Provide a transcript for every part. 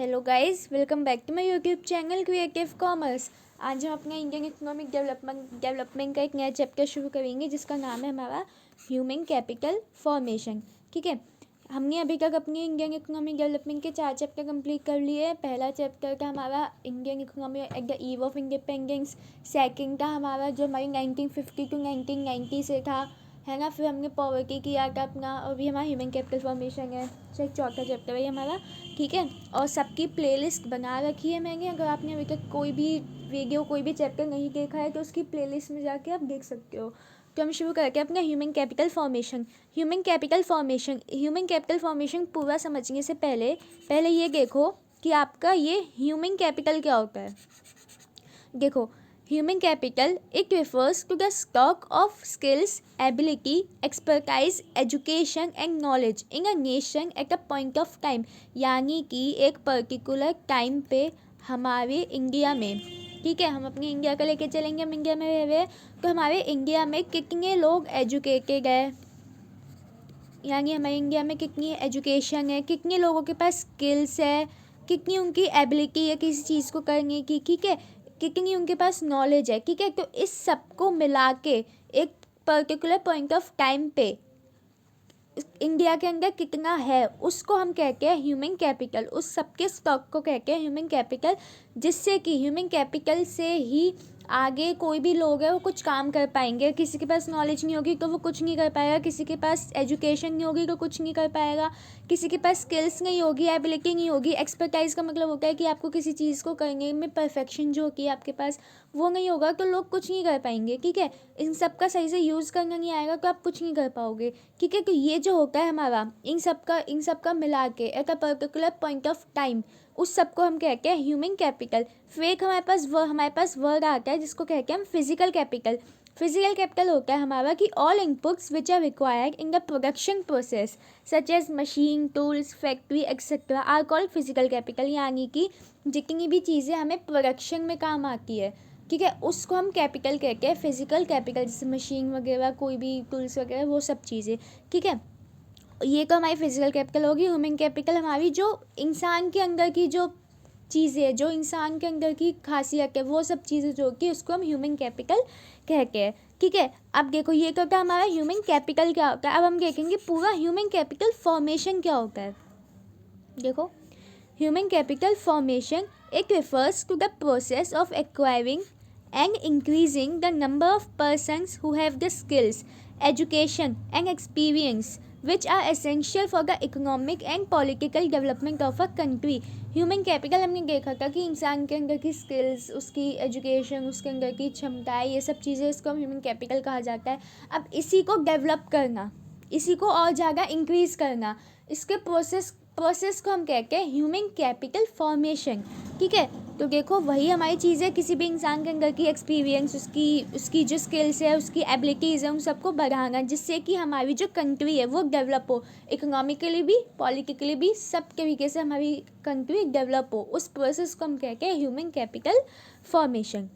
Hello guys, welcome back to my YouTube channel creative commerce. आज हम अपने Indian economic development का एक नया चैप्टर शुरू करेंगे जिसका नाम है हमारा ह्यूमन कैपिटल फॉर्मेशन। ठीक है, हमने अभी तक अपनी इंडियन इकोनॉमिक डेवलपमेंट के 4 चैप्टर कंप्लीट कर लिए। पहला चैप्टर था हमारा Indian economy at the eve of independence. Second था हमारा जो हमारी 1950 टू 1990 से था, है ना। फिर हमने पॉवर्टी किया था अपना, और भी हमारा ह्यूमन कैपिटल फॉर्मेशन है। चौथा चैप्टर है हमारा। ठीक है, और सबकी प्लेलिस्ट बना रखी है मैंने। अगर आपने अभी तक कोई भी वीडियो कोई भी चैप्टर नहीं देखा है तो उसकी प्लेलिस्ट में जाके आप देख सकते हो। तो हम शुरू करके अपना human capital formation. Human capital formation पूरा समझने से पहले पहले ये देखो कि आपका ये ह्यूमन कैपिटल क्या होता है। देखो, human capital it refers to the stock of skills, ability, expertise, education and knowledge in a nation at a point of time. यानी कि एक पर्टिकुलर टाइम पे हमारे इंडिया में, ठीक है, हम अपनी इंडिया का लेके चलेंगे। हम इंडिया में रह रहे हैं तो हमारे इंडिया में कितने लोग एजुकेटेड है, यानी हमारे इंडिया में कितनी एजुकेशन है, कितने लोगों के पास स्किल्स है, कितनी उनकी एबिलिटी है किसी चीज़ को करने की, ठीक है, कितनी उनके पास नॉलेज है। ठीक है, तो इस सब को मिला के एक पर्टिकुलर पॉइंट ऑफ टाइम पे इंडिया के अंदर कितना है उसको हम कहते हैं ह्यूमन कैपिटल। उस सबके स्टॉक को कहते हैं ह्यूमन कैपिटल, जिससे कि ह्यूमन कैपिटल से ही आगे कोई भी लोग है वो कुछ काम कर पाएंगे। किसी के पास नॉलेज नहीं होगी तो वो कुछ नहीं कर पाएगा, किसी के पास एजुकेशन नहीं होगी तो कुछ नहीं कर पाएगा, किसी के पास स्किल्स नहीं होगी, एबिलिटी नहीं होगी। एक्सपर्टाइज का मतलब होता है कि आपको किसी चीज़ को करने में परफेक्शन जो होती है आपके पास वो नहीं होगा तो लोग कुछ नहीं कर पाएंगे। ठीक है, इन सब का सही से यूज़ करना नहीं आएगा तो आप कुछ नहीं कर पाओगे। ठीक है, तो ये जो होता है हमारा इन सब का मिला के at a particular point of time, उस सब को हम कहते हैं ह्यूमन कैपिटल। फिर एक हमारे पास वर्ड आता है जिसको कहते हैं हम फिजिकल कैपिटल। फिजिकल कैपिटल होता है हमारा कि all inputs which are required in the production process such as machine, tools, factory etcetera are called physical capital. यानी कि जितनी भी चीज़ें हमें प्रोडक्शन में काम आती है, ठीक है, उसको हम कैपिटल कहते हैं, फिजिकल कैपिटल। जैसे मशीन वगैरह, कोई भी टूल्स वगैरह, वो सब चीज़ें। ठीक है, ये तो हमारी फिजिकल कैपिटल होगी। ह्यूमन कैपिटल हमारी जो इंसान के अंदर की जो चीज़ें, जो इंसान के अंदर की खासियत है, वो सब चीज़ें जो होती है उसको हम ह्यूमन कैपिटल कहते हैं। ठीक है, अब देखो ये तो क्या हमारा ह्यूमन कैपिटल क्या होता है। अब हम देखेंगे पूरा ह्यूमन कैपिटल फॉर्मेशन क्या होता है। देखो, human capital formation it refers to the process of acquiring and increasing the number of persons who have the skills, education and experience which are essential for the economic and political development of a country. Human capital हमने देखा था कि इंसान के अंदर की skills, उसकी education, उसके अंदर की क्षमताएं, ये सब चीज़ें, इसको हम ह्यूमन कैपिटल कहा जाता है। अब इसी को डेवलप करना, इसी को और ज़्यादा इंक्रीज़ करना, इसके प्रोसेस को हम कहते हैं ह्यूमन कैपिटल फॉर्मेशन। ठीक है, तो देखो वही हमारी चीज़ है, किसी भी इंसान के अंदर की एक्सपीरियंस, उसकी जो स्किल्स है, उसकी एबिलिटीज़ है, उन सबको बढ़ाना, जिससे कि हमारी जो कंट्री है वो डेवलप हो, इकोनॉमिकली भी, पॉलिटिकली भी, सब तरीके से हमारी कंट्री डेवलप हो। उस प्रोसेस को हम कहते हैं ह्यूमन कैपिटल फॉर्मेशन।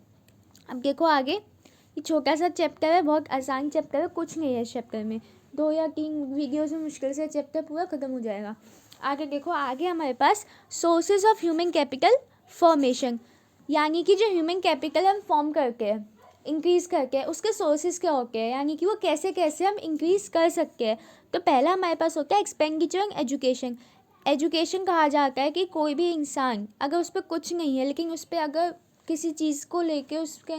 अब देखो आगे, ये छोटा सा चैप्टर है, बहुत आसान चैप्टर है, कुछ नहीं है इस चैप्टर में। 2 या 3 वीडियोज़ में मुश्किल से चैप्टर पूरा ख़त्म हो जाएगा। आगे देखो, आगे हमारे पास sources of human capital formation, यानी कि जो ह्यूमन कैपिटल हम फॉर्म करके हैं, इंक्रीज़ करके, उसके सोर्सेज क्या होते हैं, यानी कि वो कैसे कैसे हम इंक्रीज़ कर सकते हैं। तो पहला हमारे पास होता है एक्सपेंडिचर एंड एजुकेशन। एजुकेशन कहा जाता है कि कोई भी इंसान अगर उस पर कुछ नहीं है, लेकिन उस पर अगर किसी चीज़ को लेके उसके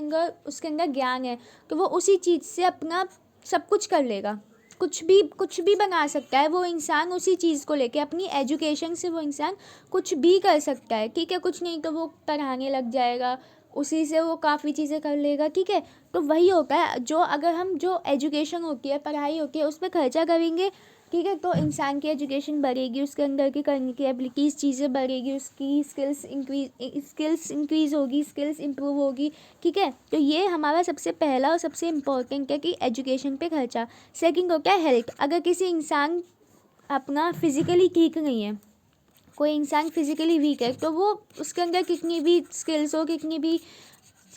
अंदर ज्ञान है, तो वो उसी चीज़ से अपना सब कुछ कर लेगा, कुछ भी बना सकता है वो इंसान। उसी चीज़ को लेके अपनी एजुकेशन से वो इंसान कुछ भी कर सकता है। ठीक है, कुछ नहीं तो वो पढ़ाने लग जाएगा, उसी से वो काफ़ी चीज़ें कर लेगा। ठीक है, तो वही होता है, जो अगर हम जो एजुकेशन होती है, पढ़ाई होती है, उस पर खर्चा करेंगे, ठीक है, तो इंसान की एजुकेशन बढ़ेगी, उसके अंदर की करने की एबिलिटीज़ चीज़ें बढ़ेगी, उसकी स्किल्स इंक्रीज़ होगी, स्किल्स इम्प्रूव होगी। ठीक है, तो ये हमारा सबसे पहला और सबसे इम्पोर्टेंट है कि एजुकेशन पे खर्चा। सेकंड होता है हेल्थ। अगर किसी इंसान अपना फिज़िकली ठीक नहीं है, कोई इंसान फिज़िकली वीक है, तो वो उसके अंदर कितनी भी स्किल्स हो, कितनी भी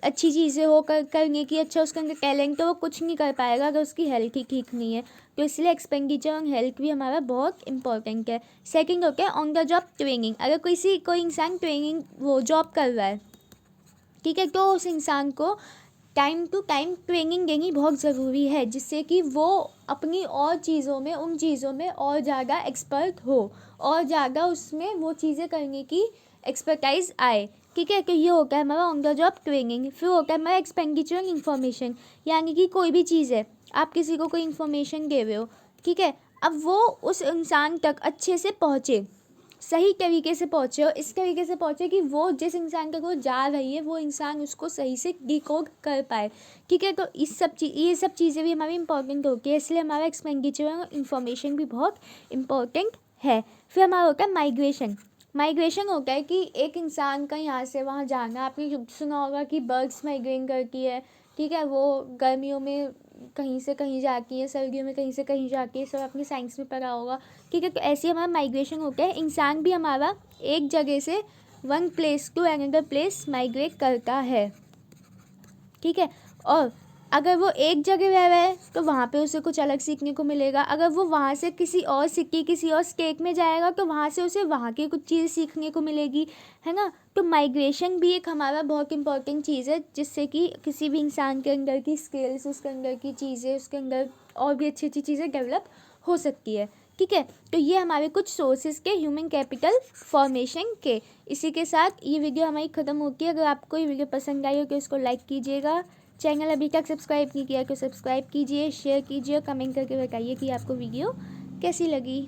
अच्छी चीज़ें हो करने की, अच्छा उसके अंदर टैलेंट, तो वो कुछ नहीं कर पाएगा अगर उसकी हेल्थ ही ठीक नहीं है। तो इसलिए एक्सपेंडिचर ऑन हेल्थ भी हमारा बहुत इंपॉर्टेंट है। सेकंड होता है ऑन द जॉब ट्रेनिंग। अगर कोई इंसान ट्रेनिंग वो जॉब कर रहा है, ठीक है, तो उस इंसान को टाइम टू टाइम ट्रेनिंग देनी बहुत ज़रूरी है, जिससे कि वो अपनी और चीज़ों में, उन चीज़ों में और ज़्यादा एक्सपर्ट हो और ज़्यादा उसमें वो चीज़ें करने की एक्सपर्टाइज आए। ठीक है, तो ये होता है हमारा ऑन द जॉब ट्रेनिंग। फिर होता है हमारा एक्सपेंडिचर इन्फॉर्मेशन, यानी कि कोई भी चीज़ है, आप किसी को कोई इन्फॉर्मेशन दे रहे हो, ठीक है, अब वो उस इंसान तक अच्छे से पहुँचे, सही तरीके से पहुँचे और इस तरीके से पहुँचे कि वो जिस इंसान तक वो जा रही है वो इंसान उसको सही से डिकोड कर पाए। ठीक है, तो ये सब चीज़ें भी हमारी इंपॉर्टेंट होती है, इसलिए हमारा एक्सपेंडिचर और इन्फॉर्मेशन भी बहुत इम्पोर्टेंट है। फिर हमारा होता है माइग्रेशन। माइग्रेशन होता है कि एक इंसान का यहाँ से वहाँ जाना। आपने सुना होगा कि बर्ड्स माइग्रेट करती है, ठीक है, वो गर्मियों में कहीं से कहीं जाती है, सर्दियों में कहीं से कहीं जाती है, सब आपने साइंस में पढ़ा होगा। ठीक है, तो ऐसे ही हमारा माइग्रेशन होता है। इंसान भी हमारा एक जगह से one place to another place migrate करता है, ठीक है। और अगर वो एक जगह रह रहा है तो वहाँ पे उसे कुछ अलग सीखने को मिलेगा। अगर वो वहाँ से किसी और सिटी, किसी और स्टेट में जाएगा तो वहाँ से उसे वहाँ की कुछ चीज़ें सीखने को मिलेगी, है ना। तो माइग्रेशन भी एक हमारा बहुत इंपॉर्टेंट चीज़ है, जिससे कि किसी भी इंसान के अंदर की स्किल्स, उसके अंदर की चीज़ें, उसके अंदर और भी अच्छी अच्छी चीज़ें डेवलप हो सकती है। ठीक है, तो ये हमारे कुछ सोर्सेज के ह्यूमन कैपिटल फॉर्मेशन के। इसी के साथ ये वीडियो हमारी ख़त्म होती है। अगर आपको ये वीडियो पसंद आई हो तो इसको लाइक कीजिएगा, चैनल अभी तक सब्सक्राइब नहीं किया तो सब्सक्राइब कीजिए, शेयर कीजिए, कमेंट करके बताइए कि आपको वीडियो कैसी लगी।